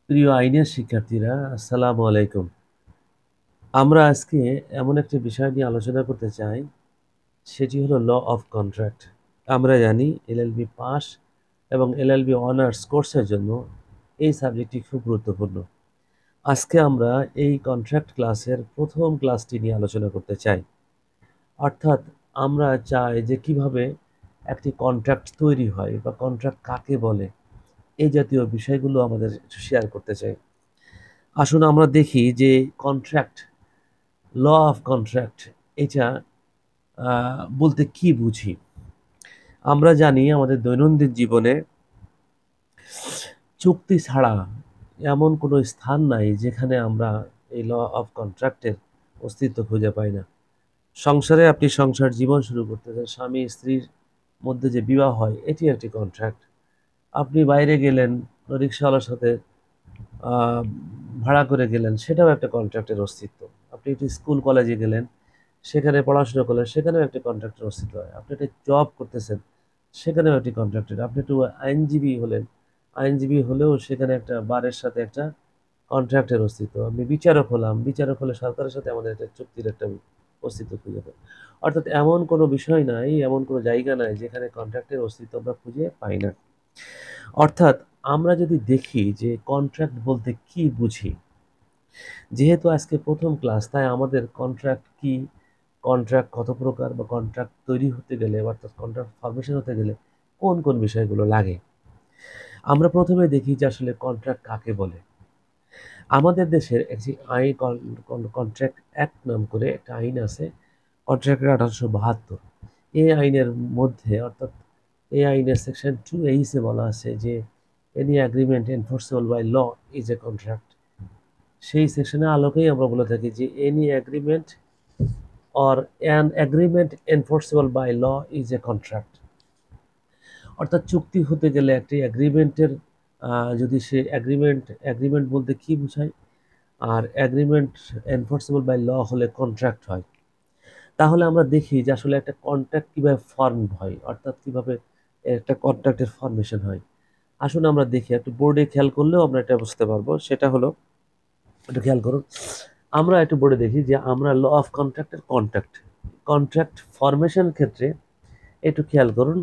প্রিয় আইনের শিক্ষার্থীরা, আসসালামু আলাইকুম। আমরা আজকে এমন একটি বিষয় নিয়ে আলোচনা করতে চাই, সেটি হলো ল অফ কন্ট্রাক্ট। আমরা জানি এলএলবি পাস এবং এলএলবি অনার্স কোর্সের জন্য এই সাবজেক্টটি খুব গুরুত্বপূর্ণ। আজকে আমরা এই কন্ট্রাক্ট ক্লাসের প্রথম ক্লাসটি নিয়ে আলোচনা করতে চাই। অর্থাৎ আমরা চাই যে কিভাবে একটি কন্ট্রাক্ট তৈরি হয় বা কন্ট্রাক্ট কাকে বলে, এই জাতীয় বিষয়গুলো আমাদের শেয়ার করতে চাই। আসুন আমরা দেখি যে কন্ট্রাক্ট, ল অফ কন্ট্রাক্ট, এটা বলতে কি বুঝি। আমরা জানি আমাদের দৈনন্দিন জীবনে চুক্তি ছাড়া এমন কোনো স্থান নাই যেখানে আমরা এই ল অফ কন্ট্রাক্টের অস্তিত্ব খুঁজে পাই না। সংসারে আপনি সংসার জীবন শুরু করতে চান, স্বামী স্ত্রীর মধ্যে যে বিবাহ হয় এটি একটি কন্ট্রাক্ট। আপনি বাইরে গেলেন, রিক্সাওয়ালার সাথে আহ, ভাড়া করে গেলেন, সেটাও একটা কন্ট্রাক্টের অস্তিত্ব। আপনি একটি স্কুল কলেজে গেলেন, সেখানে পড়াশোনা করলেন, সেখানেও একটি কন্ট্রাক্টের অস্তিত্ব হয়। আপনি একটা জব করতেছেন, সেখানেও একটি কন্ট্রাক্টের। আপনি একটু আইনজীবী হলেন, আইনজীবী হলেও সেখানে একটা বারের সাথে একটা কন্ট্রাক্টের অস্তিত্ব। আমি বিচারক হলাম, বিচারক হলে সরকারের সাথে আমাদের একটা চুক্তির একটা অস্তিত্ব খুঁজে পাই। অর্থাৎ এমন কোনো বিষয় নাই, এমন কোনো জায়গা নাই যেখানে কন্ট্রাক্টের অস্তিত্ব আমরা খুঁজে পাই না। অর্থাৎ আমরা যদি দেখি যে কন্ট্রাক্ট বলতে কি বুঝি, যেহেতু আজকে প্রথম ক্লাস, তাই আমাদের কন্ট্রাক্ট কি, কন্ট্রাক্ট কত প্রকার, বা কন্ট্রাক্ট তৈরি হতে গেলে অর্থাৎ কন্ট্রাক্ট ফরমেশন হতে গেলে কোন কোন বিষয়গুলো লাগে, আমরা প্রথমে দেখি যে আসলে কন্ট্রাক্ট কাকে বলে। আমাদের দেশের একটি আইন, কন্ট্রাক্ট অ্যাক্ট নাম করে একটা আইন আছে, কন্ট্রাক্ট 1872। এই আইনের মধ্যে অর্থাৎ এই আইনের সেকশন 2A বলা আছে যে any agreement enforceable by law is a contract. সেই সেকশনের আলোকেই আমরা বলে থাকি যে any agreement or an agreement enforceable by law is a contract. অর্থাৎ চুক্তি হতে গেলে একটি অ্যাগ্রিমেন্টের, যদি সে অ্যাগ্রিমেন্ট, অ্যাগ্রিমেন্ট বলতে কি বোঝায়, আর অ্যাগ্রিমেন্ট এনফোর্সেবল বাই ল হলে কন্ট্রাক্ট হয়। তাহলে আমরা দেখি যে আসলে একটা কন্ট্রাক্ট কিভাবে ফর্ম হয়, অর্থাৎ কিভাবে একটা কন্ট্রাক্টের ফরমেশন হয়। আসুন আমরা দেখি, একটু বোর্ডে খেয়াল করলেও আমরা এটা বুঝতে পারবো। সেটা হলো, একটু খেয়াল করুন, আমরা একটু বোর্ডে দেখি যে আমরা ল অফ কন্ট্রাক্টের কন্ট্রাক্ট, কন্ট্রাক্ট ফরমেশন ক্ষেত্রে একটু খেয়াল করুন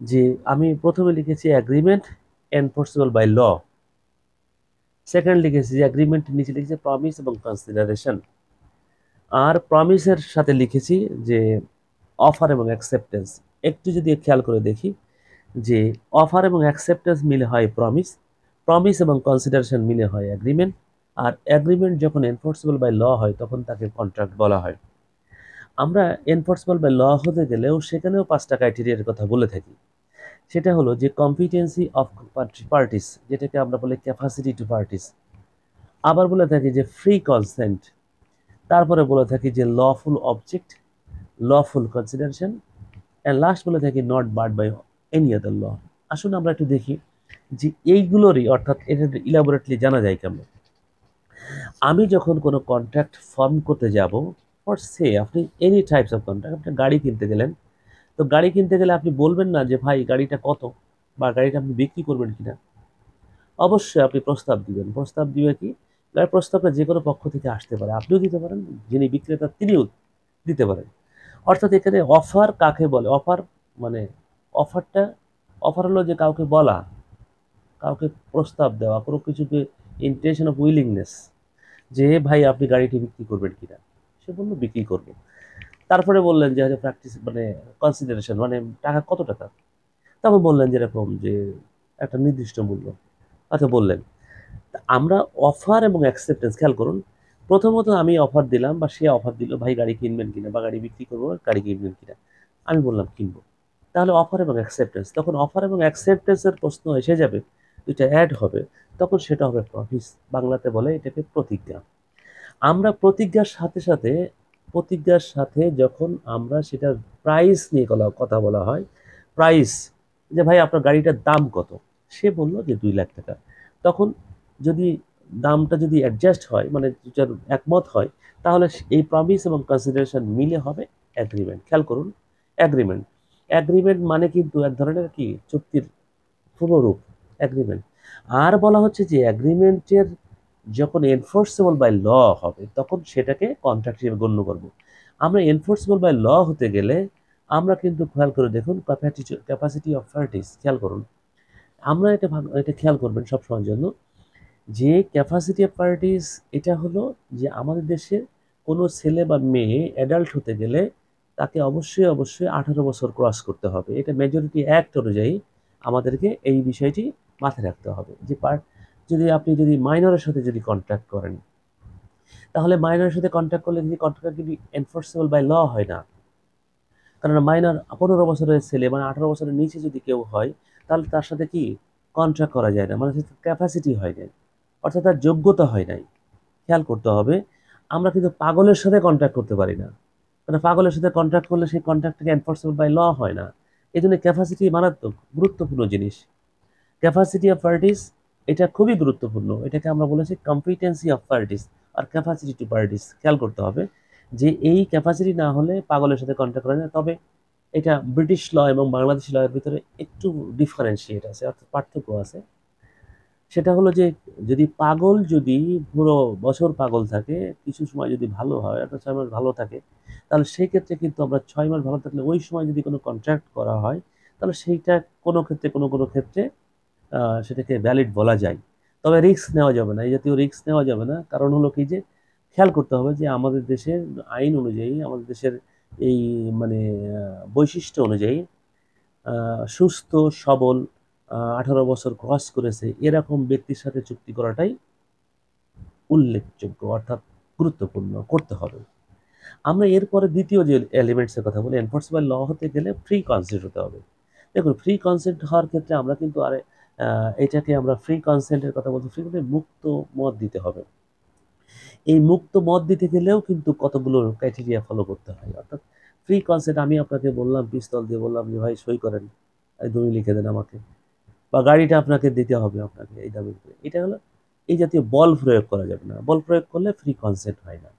যে আমি প্রথমে লিখেছি agreement enforceable by law, second লিখেছি যে অ্যাগ্রিমেন্টের নিচে লিখেছি প্রমিস এবং কনসিডারেশন, আর প্রমিসের সাথে লিখেছি যে অফার এবং অ্যাকসেপ্টেন্স। একটু যদি খেয়াল করে দেখি যে অফার এবং অ্যাকসেপ্টেন্স মিলে হয় প্রমিস, প্রমিস এবং কনসিডারেশন মিলে হয় অ্যাগ্রিমেন্ট, আর অ্যাগ্রিমেন্ট যখন এনফোর্সেবল বাই ল হয় তখন তাকে কন্ট্রাক্ট বলা হয়। আমরা এনফোর্সেবল বাই ল হতে গেলেও সেখানেও 5টা ক্রাইটেরিয়ার কথা বলে থাকি। সেটা হলো যে কম্পিটেন্সি অফ পার্টিস, যেটাকে আমরা বলি ক্যাপাসিটি টু পার্টিস। আবার বলে থাকি যে ফ্রি কনসেন্ট। তারপরে বলে থাকি যে lawful object, lawful consideration, and last বলে থাকি not barred by any other law. আসুন আমরা একটু দেখি যে এইগুলোরই অর্থাৎ এটা ইলাবোরেটলি জানা যায় কেমন। আমি যখন কোনো কন্ট্রাক্ট ফর্ম করতে যাব, ফর সে আপনি এনি টাইপস অফ কন্ট্রাক্ট, আপনি গাড়ি কিনতে গেলেন, তো গাড়ি কিনতে গেলে আপনি বলবেন না যে ভাই গাড়িটা কত, বা গাড়িটা আপনি বিক্রি করবেন কিনা। অবশ্যই আপনি প্রস্তাব দিবেন। প্রস্তাব দিবে কি, গাড়ির প্রস্তাবটা যে কোনো পক্ষ থেকে আসতে পারে, আপনিও দিতে পারেন, যিনি বিক্রেতা তিনিও দিতে পারেন। অর্থাৎ এখানে অফার কাকে বলে, অফার মানে অফারটা, অফার হলো যে কাউকে বলা, কাউকে প্রস্তাব দেওয়া, কোনো কিছুকে ইন্টেনশন অফ উইলিংনেস, যে ভাই আপনি গাড়িটি বিক্রি করবেন কিনা। সে বললো বিক্রি করব। তারপরে বললেন যে হয়তো প্র্যাকটিস মানে কনসিডারেশন, মানে টাকা কত টাকা। তখন বললেন যেরকম যে একটা নির্দিষ্ট মূল্য, আচ্ছা বললেন। তা আমরা অফার এবং অ্যাকসেপ্টেন্স খেয়াল করুন। প্রথমত আমি অফার দিলাম বা সে অফার দিল, ভাই গাড়ি কিনবেন কিনা বা গাড়ি বিক্রি করবো, গাড়ি কিনবেন কিনা। আমি বললাম কিনবো। তাহলে অফার এবং অ্যাকসেপ্টেন্স, তখন অফার এবং অ্যাকসেপ্টেন্সের প্রশ্ন এসে যাবে, দুইটা অ্যাড হবে, তখন সেটা হবে প্রমিস। বাংলাতে বলে এটাকে প্রতিজ্ঞা। আমরা প্রতিজ্ঞার সাথে সাথে, প্রতিজ্ঞার সাথে যখন আমরা সেটার প্রাইস নিয়ে কথা বলা হয়, প্রাইস, যে ভাই আপনার গাড়িটার দাম কত, সে বলল যে 2 লাখ টাকা। তখন যদি দামটা যদি অ্যাডজাস্ট হয়, মানে দুটার একমত হয়, তাহলে এই প্রমিস এবং কনসিডারেশন মিলে হবে অ্যাগ্রিমেন্ট। খেয়াল করুন, অ্যাগ্রিমেন্ট, অ্যাগ্রিমেন্ট মানে কিন্তু এক ধরনের কি চুক্তির পূর্ণরূপ, অ্যাগ্রিমেন্ট। আর বলা হচ্ছে যে এগ্রিমেন্টের যখন এনফোর্সেবল বাই ল হবে তখন সেটাকে কন্ট্রাক্ট হিসেবে গণ্য করব। আমরা এনফোর্সেবল বাই ল হতে গেলে আমরা কিন্তু খেয়াল করে দেখুন ক্যাপাসিটি অফ পার্টিস খেয়াল করুন। আমরা এটা খেয়াল করবেন সবসময়ের জন্য যে ক্যাপাসিটি অফ পার্টিস এটা হলো যে আমাদের দেশের কোনো ছেলে বা মেয়ে অ্যাডাল্ট হতে গেলে তাকে অবশ্যই অবশ্যই 18 বছর ক্রস করতে হবে। এটা মেজরিটি অ্যাক্ট অনুযায়ী আমাদেরকে এই বিষয়টি মাথায় রাখতে হবে যে যদি আপনি যদি মাইনরের সাথে যদি কন্ট্যাক্ট করেন তাহলে মাইনরের সাথে কন্ট্যাক্ট করলে যদি কন্ট্রাক্ট কিন্তু এনফোর্সেবল বাই ল হয় না। কারণ মাইনর 15 বছরের ছেলে মানে 18 বছরের নিচে যদি কেউ হয় তাহলে তার সাথে কি কন্ট্রাক্ট করা যায় না, মানে ক্যাপাসিটি হয় নাই, অর্থাৎ তার যোগ্যতা হয় নাই। খেয়াল করতে হবে আমরা কিন্তু পাগলের সাথে কন্ট্যাক্ট করতে পারি না, কারণ পাগলের সাথে কন্ট্যাক্ট করলে সেই কন্ট্রাক্টকে এনফোর্সেবল বাই ল হয় না। এই জন্য ক্যাপাসিটি মারাত্মক গুরুত্বপূর্ণ জিনিস। ক্যাপাসিটি অফ পার্টিস এটা খুবই গুরুত্বপূর্ণ, এটাকে আমরা বলেছি কম্পিটেন্সি অফ পার্টিস আর ক্যাপাসিটি টু পার্টিস। খেয়াল করতে হবে যে এই ক্যাপাসিটি না হলে পাগলের সাথে কন্ট্যাক্ট করা যায় না। তবে এটা ব্রিটিশ ল এবং বাংলাদেশি ল এর ভিতরে একটু ডিফারেন্সিয়েট আছে, অর্থাৎ পার্থক্য আছে। সেটা হলো যে যদি পাগল যদি পুরো বছর পাগল থাকে, কিছু সময় যদি ভালো হয় অর্থাৎ 6 মাস ভালো থাকে, তাহলে সেই ক্ষেত্রে কিন্তু আমরা 6 মাস ভালো থাকলে ওই সময় যদি কোনো কন্ট্রাক্ট করা হয় তাহলে সেইটা কোনো ক্ষেত্রে কোনো ক্ষেত্রে সেটাকে ভ্যালিড বলা যায়। তবে রিস্ক নেওয়া যাবে না, এই জাতীয় রিস্ক নেওয়া যাবে না। কারণ হলো কি যে খেয়াল করতে হবে যে আমাদের দেশের আইন অনুযায়ী, আমাদের দেশের এই মানে বৈশিষ্ট্য অনুযায়ী সুস্থ সবল 18 বছর ক্রস করেছে এরকম ব্যক্তির সাথে চুক্তি করাটাই উল্লেখযোগ্য, অর্থাৎ গুরুত্বপূর্ণ করতে হবে। আমরা এরপরে দ্বিতীয় যে এলিমেন্টসের কথা বলি, এনফোর্সেবল ল হতে গেলে ফ্রি কনসেন্ট হতে হবে। দেখুন ফ্রি কনসেন্ট হওয়ার ক্ষেত্রে আমরা কিন্তু এটাকে আমরা ফ্রি কনসেন্টের কথা বলছি, ফ্রি মানে মুক্ত মত দিতে হবে। এই মুক্ত মত দিতে গেলেও কিন্তু কতগুলো ক্রাইটেরিয়া ফলো করতে হয়। অর্থাৎ ফ্রি কনসেন্ট আমি আপনাকে বললাম, পিস্তল দিয়ে বললাম যে ভাই সই করেন, দলিল লিখে দেন আমাকে, বা গাড়িটা আপনাকে দিতে হবে আপনাকে এই দাবি করে, এটা হলো এই জাতীয় বল প্রয়োগ করা যাবে না। বল প্রয়োগ করলে ফ্রি কনসেন্ট হয় না।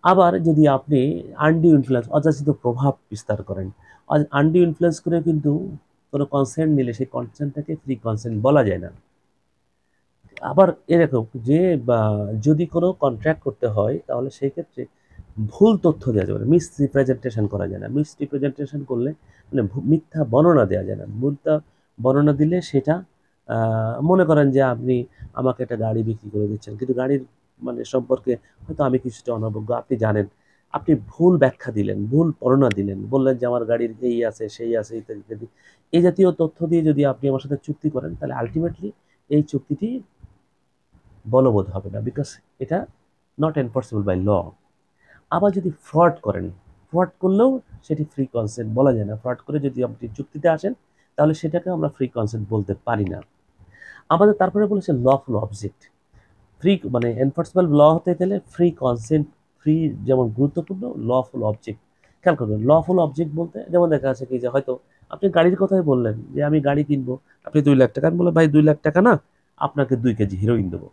আবার যদি আপনি আনডিউ ইনফ্লুয়েন্স অযাচিত প্রভাব বিস্তার করেন, আনডিউ ইনফ্লুয়েন্স করে কিন্তু কোনো কনসেন্ট নিলে সেই কনসেন্টটাকে ফ্রি কনসেন্ট বলা যায় না। আবার এরকম যে যদি কোনো কন্ট্রাক্ট করতে হয় তাহলে সেই ক্ষেত্রে ভুল তথ্য দেওয়া যাবে না, মিস রিপ্রেজেন্টেশন করা যায় না। মিস রিপ্রেজেন্টেশন করলে মানে মিথ্যা বর্ণনা দেওয়া যায় না। মিথ্যা বর্ণনা দিলে সেটা মনে করেন যে আপনি আমাকে একটা গাড়ি বিক্রি করে দিচ্ছেন, কিন্তু গাড়ির মানে সম্পর্কে হয়তো আমি কিছুটা অনবজ্ঞ, আপনি জানেন, আপনি ভুল ব্যাখ্যা দিলেন, ভুল বর্ণনা দিলেন, বললেন যে আমার গাড়ির এই আছে সেই আছে ইত্যাদি ইত্যাদি। এই জাতীয় তথ্য দিয়ে যদি আপনি আমার সাথে চুক্তি করেন তাহলে আলটিমেটলি এই চুক্তিটি বলবৎ হবে না, বিকজ এটা নট এনফোর্সেবল বাই ল। আবার যদি ফ্রড করেন, ফ্রড করলেও সেটি ফ্রি কনসেন্ট বলা যায় না। ফ্রড করে যদি আপনি চুক্তিতে আসেন তাহলে সেটাকে আমরা ফ্রি কনসেন্ট বলতে পারি না। আমাদের তারপরে বলেছে লফুল অবজেক্ট। ফ্রি মানে এনফোর্সেবল ল হতে গেলে ফ্রি কনসেন্ট, ফ্রি যেমন গুরুত্বপূর্ণ, লফুল অবজেক্ট খেয়াল করবেন। লফুল অবজেক্ট বলতে যেমন দেখা যাচ্ছে কি যে হয়তো আপনি গাড়ির কথাই বললেন যে আমি গাড়ি কিনবো, আপনি 2 লাখ টাকা, আমি বললাম ভাই 2 লাখ টাকা না, আপনাকে 2 কেজি হিরোইন দেবো।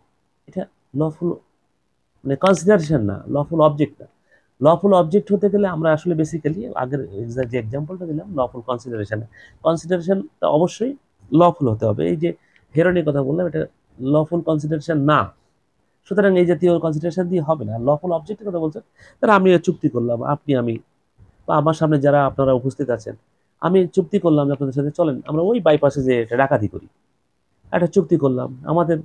এটা লফুল মানে কনসিডারেশন না, লফুল অবজেক্ট না। লফুল অবজেক্ট হতে গেলে আমরা আসলে বেসিক্যালি আগের যে এক্সাম্পলটা দিলাম লফুল কনসিডারেশন, কনসিডারেশনটা অবশ্যই লফুল হতে হবে। এই যে হেরোনের কথা বললাম এটা লফুল কনসিডারেশন না, সুতরাং এই জাতীয় কনসিডারেশন দিয়ে হবে না। লফুল অবজেক্টের কথা বলছেন তারা আমি চুক্তি করলাম, আপনি আমি বা আমার সামনে যারা আপনারা উপস্থিত আছেন, আমি চুক্তি করলাম যে আপনাদের সাথে চলেন আমরা ওই বাইপাসে যে এটা ডাকাতি করি, একটা চুক্তি করলাম আমাদের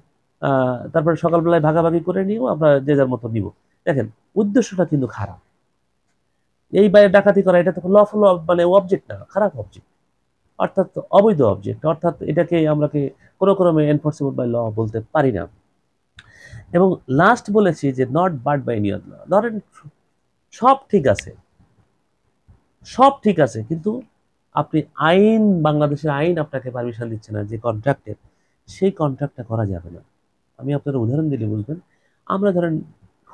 তারপরে সকালবেলায় ভাগাভাগি করে নিয়েও আমরা যে যার মতো নিব। দেখেন উদ্দেশ্যটা কিন্তু খারাপ, এই বাইরে ডাকাতি করা এটা তো লফুল মানে অবজেক্ট না, খারাপ অবজেক্ট, অর্থাৎ অবৈধ অবজেক্ট, অর্থাৎ এটাকে আমরা কোনো ক্রমে এনফোর্সেবল বাই ল বলতে পারি না। এবং লাস্ট বলেছি যে not barred by any other law. ধরেন সব ঠিক আছে, সব ঠিক আছে, কিন্তু আপনি আইন, বাংলাদেশের আইন আপনাকে পারমিশন দিচ্ছে না যে কন্ট্রাক্টের, সেই কন্ট্রাক্টটা করা যাবে না। আমি আপনার উদাহরণ দিলে বুঝবেন। আমরা ধরেন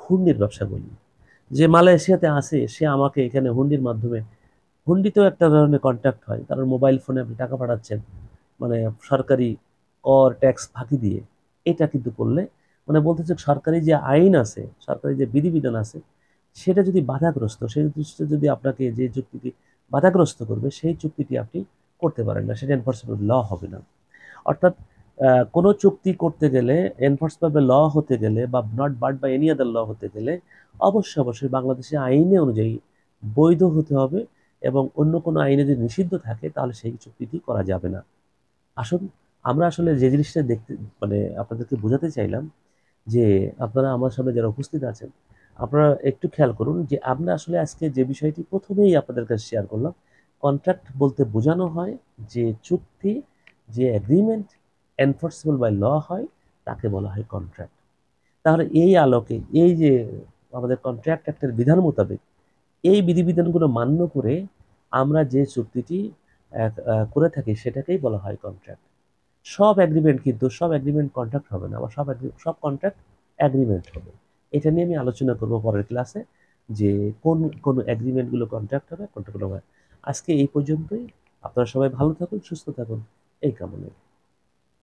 হুন্ডির ব্যবসা করি, যে মালয়েশিয়াতে আসে সে আমাকে এখানে হুন্ডির মাধ্যমে, হুন্ডিতেও একটা ধরনের কন্ট্রাক্ট হয়, কারণ মোবাইল ফোনে আপনি টাকা পাঠাচ্ছেন মানে সরকারি কর ট্যাক্স ফাঁকি দিয়ে। এটা কিন্তু করলে মানে বলতে হচ্ছে সরকারি যে আইন আছে, সরকারি যে বিধিবিধান আছে সেটা যদি বাধাগ্রস্ত, সেই দৃষ্টিতে যদি আপনাকে যে চুক্তিটি বাধাগ্রস্ত করবে সেই চুক্তিটি আপনি করতে পারেন না, সেটা এনফোর্সেবল ল হবে না। অর্থাৎ কোনো চুক্তি করতে গেলে, এনফোর্সড বাই ল হতে গেলে বা not barred by any other law হতে গেলে অবশ্যই অবশ্যই বাংলাদেশের আইনে অনুযায়ী বৈধ হতে হবে, এবং অন্য কোনো আইনে যদি নিষিদ্ধ থাকে তাহলে সেই চুক্তিটি করা যাবে না। আসুন, আমরা আসলে যে জিনিসটা দেখতে মানে আপনাদেরকে বোঝাতে চাইলাম যে আপনারা আমার সামনে যারা উপস্থিত আছেন, আপনারা একটু খেয়াল করুন যে আমরা আসলে আজকে যে বিষয়টি প্রথমেই আপনাদের কাছে শেয়ার করলাম, কন্ট্রাক্ট বলতে বোঝানো হয় যে চুক্তি, যে এগ্রিমেন্ট এনফোর্সেবল বাই ল হয় তাকে বলা হয় কন্ট্রাক্ট। তাহলে এই আলোকে এই যে আমাদের কন্ট্রাক্ট অ্যাক্টের বিধান মোতাবেক এই বিধিবিধানগুলো মান্য করে আমরা যে চুক্তিটি করে থাকি সেটাকেই বলা হয় কন্ট্রাক্ট। সব এগ্রিমেন্ট কিন্তু সব এগ্রিমেন্ট কন্ট্রাক্ট হবে না, আবার সব কন্ট্রাক্ট এগ্রিমেন্ট হবে। এটা নিয়ে আমি আলোচনা করব পরের ক্লাসে, যে কোন কোন এগ্রিমেন্টগুলো কন্ট্রাক্ট হবে, কোনটা কোনো হবে। আজকে এই পর্যন্তই। আপনারা সবাই ভালো থাকুন, সুস্থ থাকুন, এই কামনায়।